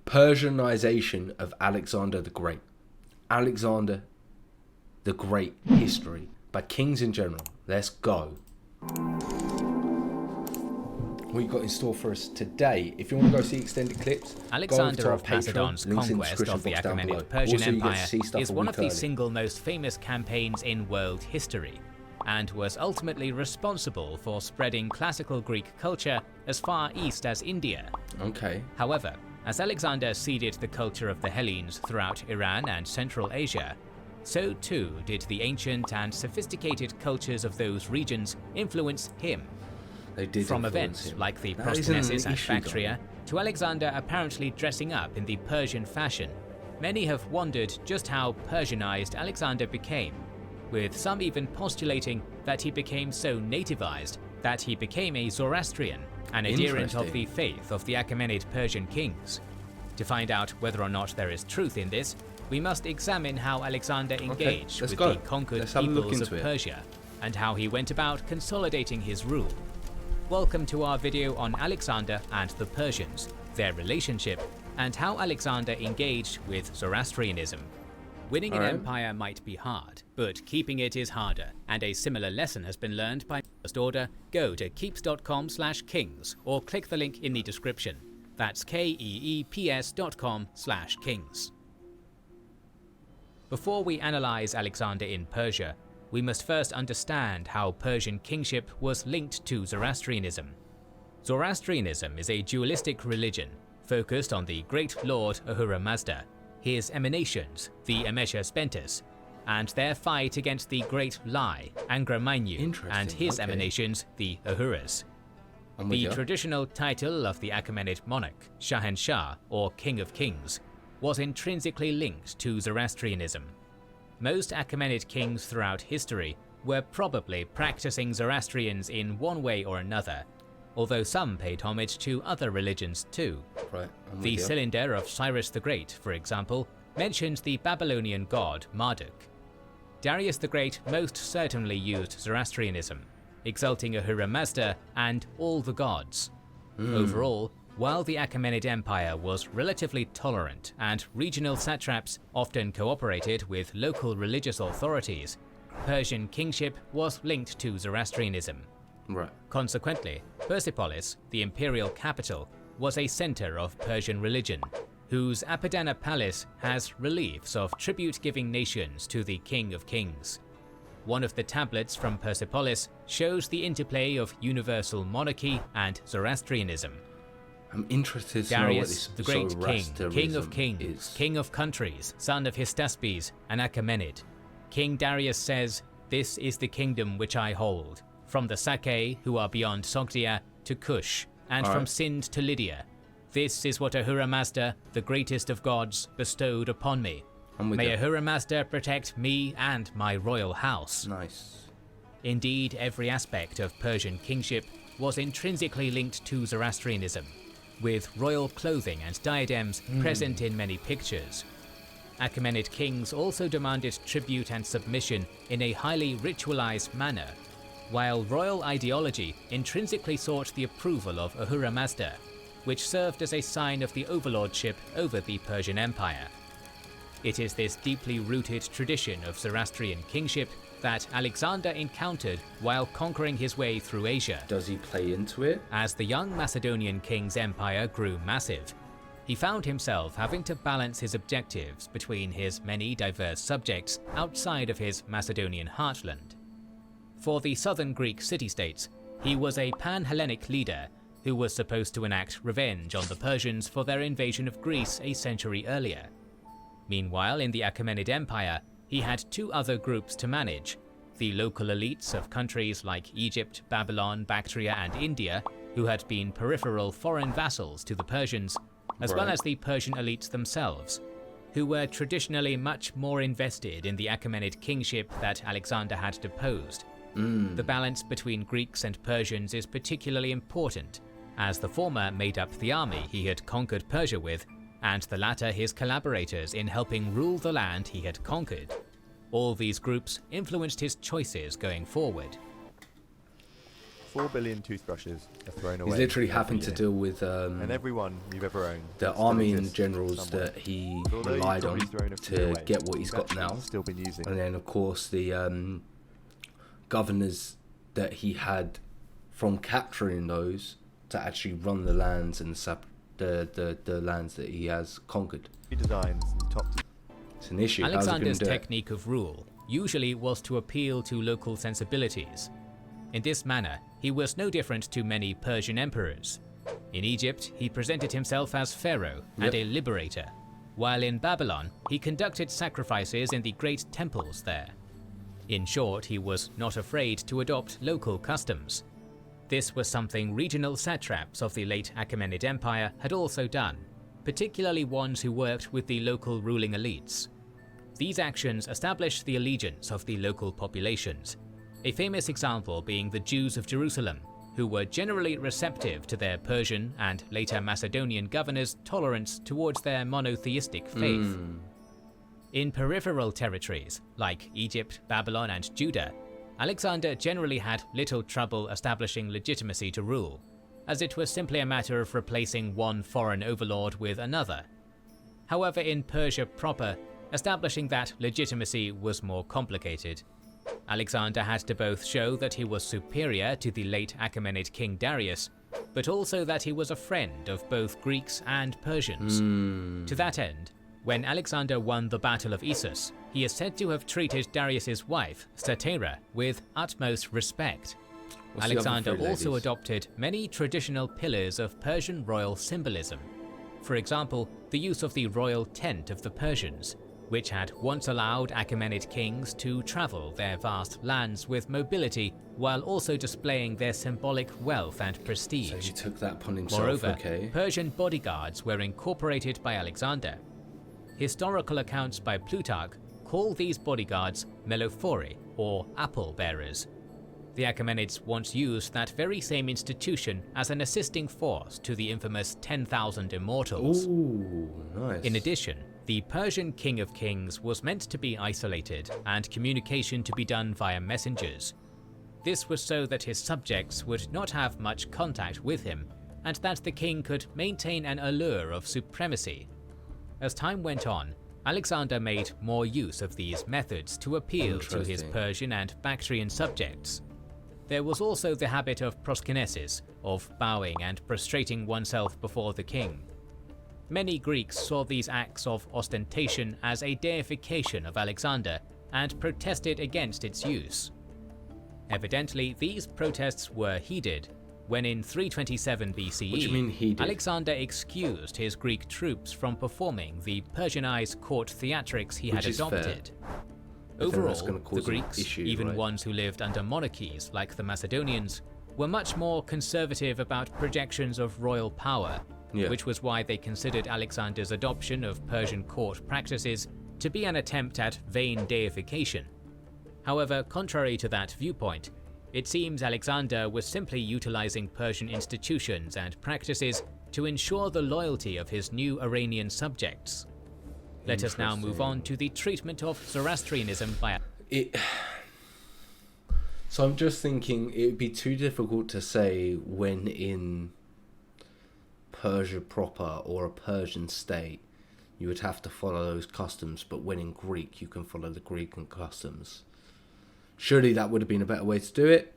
Persianization of Alexander the Great. Alexander the Great history by kings in general. Let's go. What you got in store for us today? If you want to go see extended clips, Alexander of Macedon's conquest of the Achaemenid Persian Empire is one of the single most famous campaigns in world history, and was ultimately responsible for spreading classical Greek culture as far east as India. Okay. However, as Alexander seeded the culture of the Hellenes throughout Iran and Central Asia, so too did the ancient and sophisticated cultures of those regions influence him. They did From events like the Proskynesis at Bactria to Alexander apparently dressing up in the Persian fashion, many have wondered just how Persianized Alexander became, with some even postulating that he became so nativized that he became a Zoroastrian, an adherent of the faith of the Achaemenid Persian kings. To find out whether or not there is truth in this, we must examine how Alexander engaged with the conquered peoples of Persia, and how he went about consolidating his rule. Welcome to our video on Alexander and the Persians, their relationship, and how Alexander engaged with Zoroastrianism. Winning an empire might be hard, but keeping it is harder, and a similar lesson has been learned by first order. Go to keeps.com/kings or click the link in the description. That's keeps.com/kings. Before we analyze Alexander in Persia, we must first understand how Persian kingship was linked to Zoroastrianism. Zoroastrianism is a dualistic religion focused on the great lord Ahura Mazda, his emanations, the Emesha Spentus, and their fight against the great lie, Angra Mainyu, and his emanations, the Ahuras. The traditional title of the Achaemenid monarch, Shahanshah, or King of Kings, was intrinsically linked to Zoroastrianism. Most Achaemenid kings throughout history were probably practicing Zoroastrians in one way or another, although some paid homage to other religions too. The cylinder of Cyrus the Great, for example, mentions the Babylonian god Marduk. Darius the Great most certainly used Zoroastrianism, exalting Ahura Mazda and all the gods. Overall, while the Achaemenid Empire was relatively tolerant and regional satraps often cooperated with local religious authorities, Persian kingship was linked to Zoroastrianism. Consequently, Persepolis, the imperial capital, was a center of Persian religion, whose Apadana Palace has reliefs of tribute-giving nations to the King of Kings. One of the tablets from Persepolis shows the interplay of universal monarchy and Zoroastrianism. I'm interested to know what this the great king of kings, king of countries, son of Hystaspes, an Achaemenid. King Darius says, "This is the kingdom which I hold, from the Sake, who are beyond Sogdia, to Kush, and from Sind to Lydia. This is what Ahura Mazda, the greatest of gods, bestowed upon me. May Ahura Mazda protect me and my royal house." Indeed, every aspect of Persian kingship was intrinsically linked to Zoroastrianism, with royal clothing and diadems present in many pictures. Achaemenid kings also demanded tribute and submission in a highly ritualized manner, while royal ideology intrinsically sought the approval of Ahura Mazda, which served as a sign of the overlordship over the Persian Empire. It is this deeply rooted tradition of Zoroastrian kingship that Alexander encountered while conquering his way through Asia. Does he play into it? As the young Macedonian king's empire grew massive, he found himself having to balance his objectives between his many diverse subjects outside of his Macedonian heartland. For the southern Greek city-states, he was a pan-Hellenic leader who was supposed to enact revenge on the Persians for their invasion of Greece a century earlier. Meanwhile, in the Achaemenid Empire, he had two other groups to manage: the local elites of countries like Egypt, Babylon, Bactria, and India, who had been peripheral foreign vassals to the Persians, as well as the Persian elites themselves, who were traditionally much more invested in the Achaemenid kingship that Alexander had deposed. The balance between Greeks and Persians is particularly important, as the former made up the army he had conquered Persia with, and the latter his collaborators in helping rule the land he had conquered. All these groups influenced his choices going forward. 4 billion toothbrushes are thrown away. He's literally every having to year. deal with And everyone you've ever owned the still army and exists generals somewhere. that he So although you've relied on probably thrown a few to away, get what he's you've got actually now. still been using. And then, of course, the governors that he had from capturing those to actually run the lands and the lands that he has conquered. Designs and top. It's an issue. How's he gonna Alexander's do it? technique of rule usually was to appeal to local sensibilities. In this manner, he was no different to many Persian emperors. In Egypt, he presented himself as pharaoh and a liberator, while in Babylon, he conducted sacrifices in the great temples there. In short, he was not afraid to adopt local customs. This was something regional satraps of the late Achaemenid Empire had also done, particularly ones who worked with the local ruling elites. These actions established the allegiance of the local populations, a famous example being the Jews of Jerusalem, who were generally receptive to their Persian and later Macedonian governors' tolerance towards their monotheistic faith. In peripheral territories, like Egypt, Babylon and Judah, Alexander generally had little trouble establishing legitimacy to rule, as it was simply a matter of replacing one foreign overlord with another. However, in Persia proper, establishing that legitimacy was more complicated. Alexander had to both show that he was superior to the late Achaemenid king Darius, but also that he was a friend of both Greeks and Persians. To that end, when Alexander won the Battle of Issus, he is said to have treated Darius's wife, Statera, with utmost respect. Alexander also adopted many traditional pillars of Persian royal symbolism. For example, the use of the royal tent of the Persians, which had once allowed Achaemenid kings to travel their vast lands with mobility while also displaying their symbolic wealth and prestige. So he took that upon himself. Moreover, okay. Persian bodyguards were incorporated by Alexander. Historical accounts by Plutarch call these bodyguards melophori, or apple bearers. The Achaemenids once used that very same institution as an assisting force to the infamous 10,000 immortals. Ooh, nice. In addition, the Persian King of Kings was meant to be isolated and communication to be done via messengers. This was so that his subjects would not have much contact with him, and that the king could maintain an allure of supremacy. As time went on, Alexander made more use of these methods to appeal to his Persian and Bactrian subjects. There was also the habit of proskinesis, of bowing and prostrating oneself before the king. Many Greeks saw these acts of ostentation as a deification of Alexander and protested against its use. Evidently, these protests were heeded when in 327 BCE, What do you mean heeded? Alexander excused his Greek troops from performing the Persianized court theatrics he had adopted. Overall, the Greeks, even ones who lived under monarchies like the Macedonians, were much more conservative about projections of royal power, which was why they considered Alexander's adoption of Persian court practices to be an attempt at vain deification. However, contrary to that viewpoint, it seems Alexander was simply utilizing Persian institutions and practices to ensure the loyalty of his new Iranian subjects. Let us now move on to the treatment of Zoroastrianism by So I'm just thinking it would be too difficult to say when in Persia proper or a Persian state you would have to follow those customs, but when in Greek you can follow the Greek customs. Surely that would have been a better way to do it,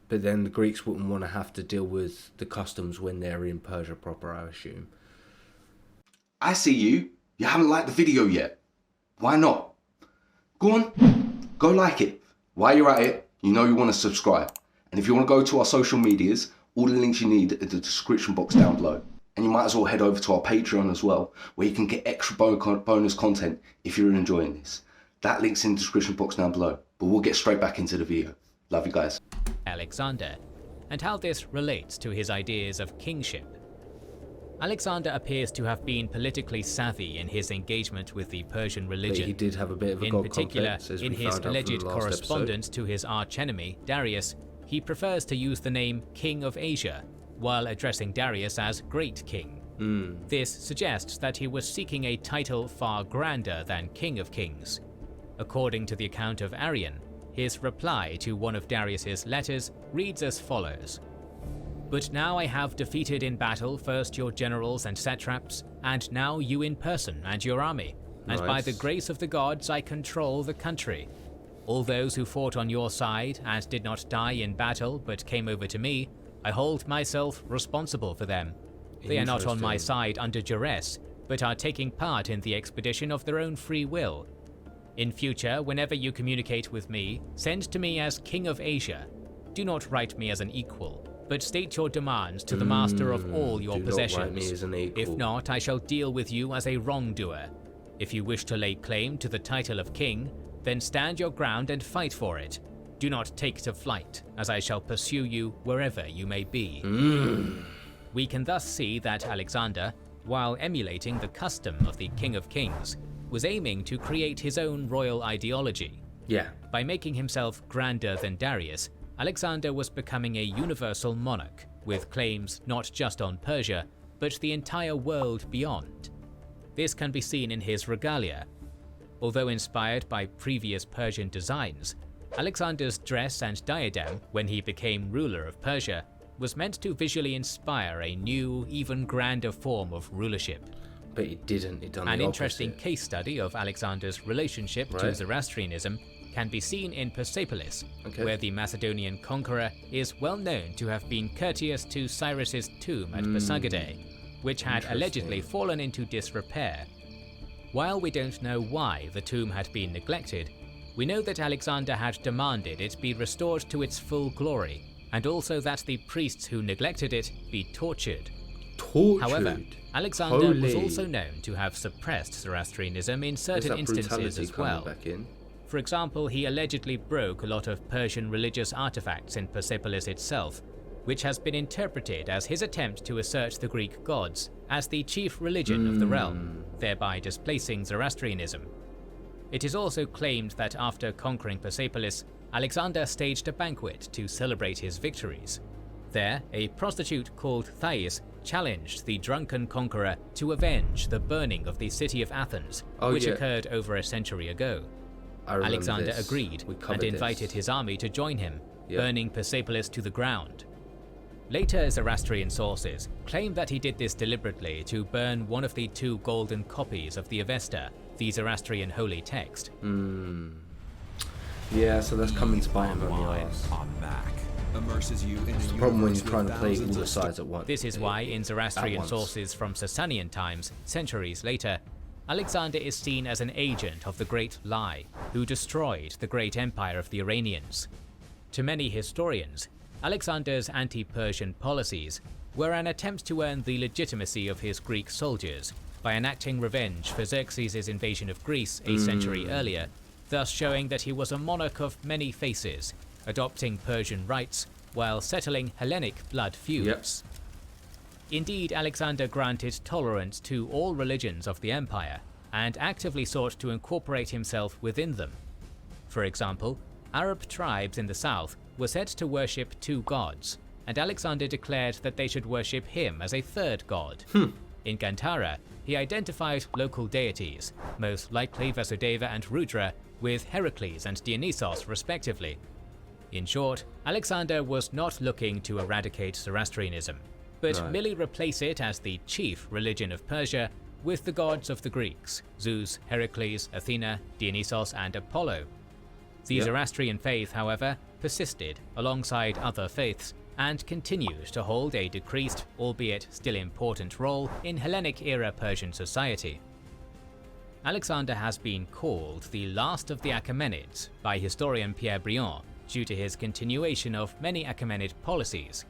but then the Greeks wouldn't want to have to deal with the customs when they're in Persia proper, I assume. I see you. You haven't liked the video yet. Why not? Go on, go like it. While you're at it, you know you want to subscribe. And if you want to go to our social medias, all the links you need are in the description box down below. And you might as well head over to our Patreon as well, where you can get extra bonus content if you're enjoying this. That link's in the description box down below. But we'll get straight back into the video. Love you guys. Alexander, and how this relates to his ideas of kingship. Alexander appears to have been politically savvy in his engagement with the Persian religion. But he did have a bit of a in god particular, complex, as in we his found out from alleged the last correspondence to his archenemy, Darius, he prefers to use the name King of Asia, while addressing Darius as Great King. This suggests that he was seeking a title far grander than King of Kings. According to the account of Arrian, his reply to one of Darius's letters reads as follows: "But now I have defeated in battle first your generals and satraps, and now you in person and your army, and by the grace of the gods I control the country. All those who fought on your side and did not die in battle but came over to me, I hold myself responsible for them. They are not on my side under duress, but are taking part in the expedition of their own free will. In future, whenever you communicate with me, send to me as King of Asia. Do not write me as an equal, but state your demands to the master of all your possessions. If not, I shall deal with you as a wrongdoer. If you wish to lay claim to the title of king, then stand your ground and fight for it. Do not take to flight, as I shall pursue you wherever you may be." We can thus see that Alexander, while emulating the custom of the King of Kings, was aiming to create his own royal ideology. Yeah. By making himself grander than Darius, Alexander was becoming a universal monarch, with claims not just on Persia, but the entire world beyond. This can be seen in his regalia. Although inspired by previous Persian designs, Alexander's dress and diadem, when he became ruler of Persia, was meant to visually inspire a new, even grander form of rulership. But it didn't. It done the An opposite. interesting case study of Alexander's relationship to Zoroastrianism can be seen in Persepolis, where the Macedonian conqueror is well known to have been courteous to Cyrus's tomb at Persagadae, which had allegedly fallen into disrepair. While we don't know why the tomb had been neglected, we know that Alexander had demanded it be restored to its full glory, and also that the priests who neglected it be tortured. However, Alexander was also known to have suppressed Zoroastrianism in certain instances as well. For example, he allegedly broke a lot of Persian religious artifacts in Persepolis itself, which has been interpreted as his attempt to assert the Greek gods as the chief religion of the realm, thereby displacing Zoroastrianism. It is also claimed that after conquering Persepolis, Alexander staged a banquet to celebrate his victories. There, a prostitute called Thais challenged the drunken conqueror to avenge the burning of the city of Athens, which occurred over a century ago. Alexander agreed and invited his army to join him, burning Persepolis to the ground. Later Zoroastrian sources claim that he did this deliberately to burn one of the 2 golden copies of the Avesta, the Zoroastrian holy text. Yeah, so that's coming to bite him on the ass. Immerses you in the problem when you're trying to play all the sides at once. This is why in Zoroastrian sources from Sasanian times, centuries later, Alexander is seen as an agent of the Great Lie, who destroyed the great empire of the Iranians. To many historians, Alexander's anti-Persian policies were an attempt to earn the legitimacy of his Greek soldiers by enacting revenge for Xerxes' invasion of Greece a century earlier, thus showing that he was a monarch of many faces, adopting Persian rights while settling Hellenic blood feuds. Indeed, Alexander granted tolerance to all religions of the empire and actively sought to incorporate himself within them. For example, Arab tribes in the south were said to worship 2 gods, and Alexander declared that they should worship him as a 3rd god. In Gantara, he identified local deities, most likely Vasudeva and Rudra, with Heracles and Dionysos respectively. In short, Alexander was not looking to eradicate Zoroastrianism, but merely replace it as the chief religion of Persia with the gods of the Greeks, Zeus, Heracles, Athena, Dionysos and Apollo. The Zoroastrian faith, however, persisted alongside other faiths and continued to hold a decreased, albeit still important role in Hellenic-era Persian society. Alexander has been called the last of the Achaemenids by historian Pierre Briand due to his continuation of many Achaemenid policies,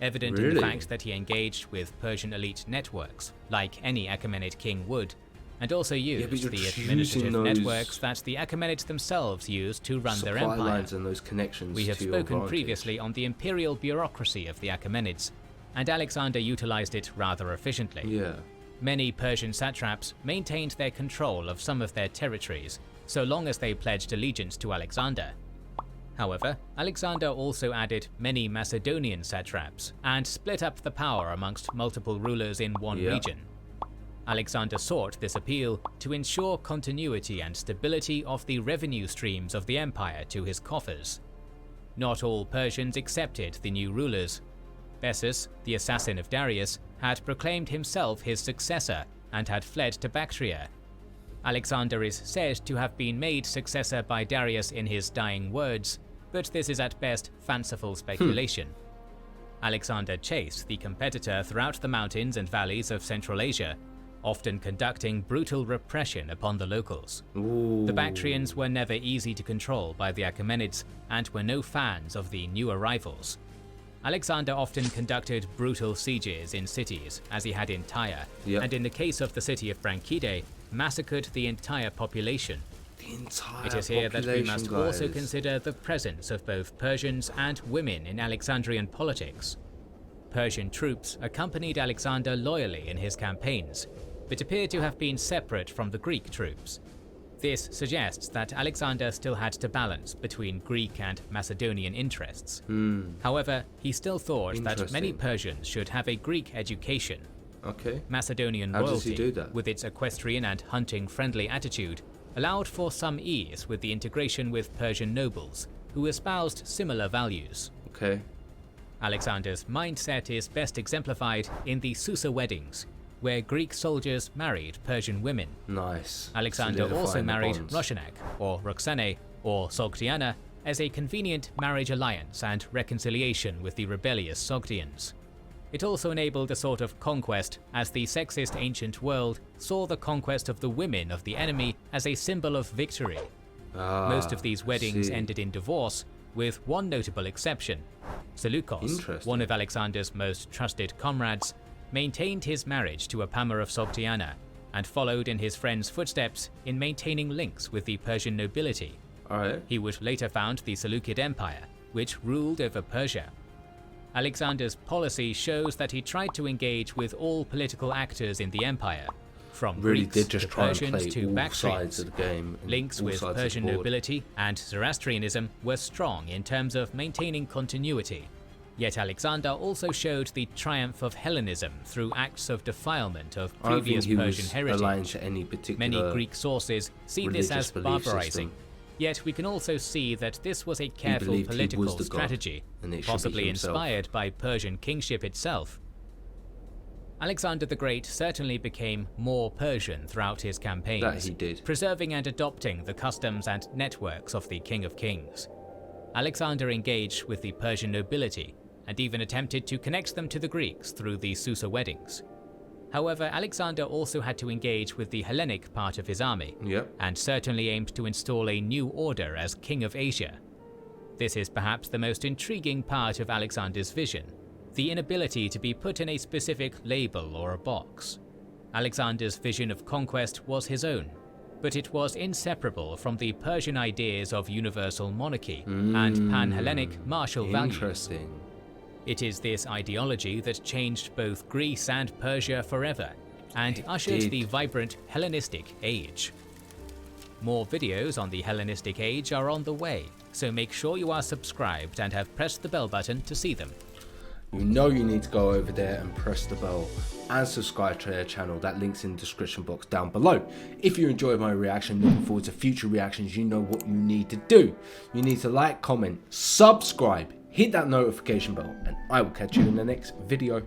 evident in the fact that he engaged with Persian elite networks, like any Achaemenid king would, and also used the administrative networks that the Achaemenids themselves used to run their empire. Lines and those connections. We have spoken previously on the imperial bureaucracy of the Achaemenids, and Alexander utilized it rather efficiently. Many Persian satraps maintained their control of some of their territories, so long as they pledged allegiance to Alexander. However, Alexander also added many Macedonian satraps and split up the power amongst multiple rulers in one region. Alexander sought this appeal to ensure continuity and stability of the revenue streams of the empire to his coffers. Not all Persians accepted the new rulers. Bessus, the assassin of Darius, had proclaimed himself his successor and had fled to Bactria. Alexander is said to have been made successor by Darius in his dying words, but this is at best fanciful speculation. Alexander chased the competitor throughout the mountains and valleys of Central Asia, often conducting brutal repression upon the locals. Ooh. The Bactrians were never easy to control by the Achaemenids and were no fans of the new arrivals. Alexander often conducted brutal sieges in cities, as he had in Tyre, and in the case of the city of Branchide, massacred the entire population. It is here that we must also consider the presence of both Persians and women in Alexandrian politics. Persian troops accompanied Alexander loyally in his campaigns, but appear to have been separate from the Greek troops. This suggests that Alexander still had to balance between Greek and Macedonian interests. However, he still thought that many Persians should have a Greek education. Macedonian royalty, with its equestrian and hunting-friendly attitude, allowed for some ease with the integration with Persian nobles, who espoused similar values. Alexander's mindset is best exemplified in the Susa weddings, where Greek soldiers married Persian women. Alexander also married Roshanak, or Roxane, or Sogdiana, as a convenient marriage alliance and reconciliation with the rebellious Sogdians. It also enabled a sort of conquest, as the sexist ancient world saw the conquest of the women of the enemy as a symbol of victory. Most of these weddings ended in divorce, with one notable exception. Seleucus, one of Alexander's most trusted comrades, maintained his marriage to Apama of Sogdiana, and followed in his friend's footsteps in maintaining links with the Persian nobility. He would later found the Seleucid Empire, which ruled over Persia. Alexander's policy shows that he tried to engage with all political actors in the empire, from Greeks to Persians to Bactrians. Links with Persian nobility and Zoroastrianism were strong in terms of maintaining continuity. Yet Alexander also showed the triumph of Hellenism through acts of defilement of previous Persian heritage. Many Greek sources see this as barbarizing. Yet we can also see that this was a careful political strategy, possibly inspired by Persian kingship itself. Alexander the Great certainly became more Persian throughout his campaigns, preserving and adopting the customs and networks of the King of Kings. Alexander engaged with the Persian nobility, and even attempted to connect them to the Greeks through the Susa weddings. However, Alexander also had to engage with the Hellenic part of his army, and certainly aimed to install a new order as King of Asia. This is perhaps the most intriguing part of Alexander's vision, the inability to be put in a specific label or a box. Alexander's vision of conquest was his own, but it was inseparable from the Persian ideas of universal monarchy and pan-Hellenic martial values. It is this ideology that changed both Greece and Persia forever, and ushered the vibrant Hellenistic age. More videos on the Hellenistic age are on the way, so make sure you are subscribed and have pressed the bell button to see them. You know you need to go over there and press the bell and subscribe to their channel. That link's in the description box down below. If you enjoyed my reaction, looking forward to future reactions, you know what you need to do. You need to like, comment, subscribe, hit that notification bell, and I will catch you in the next video.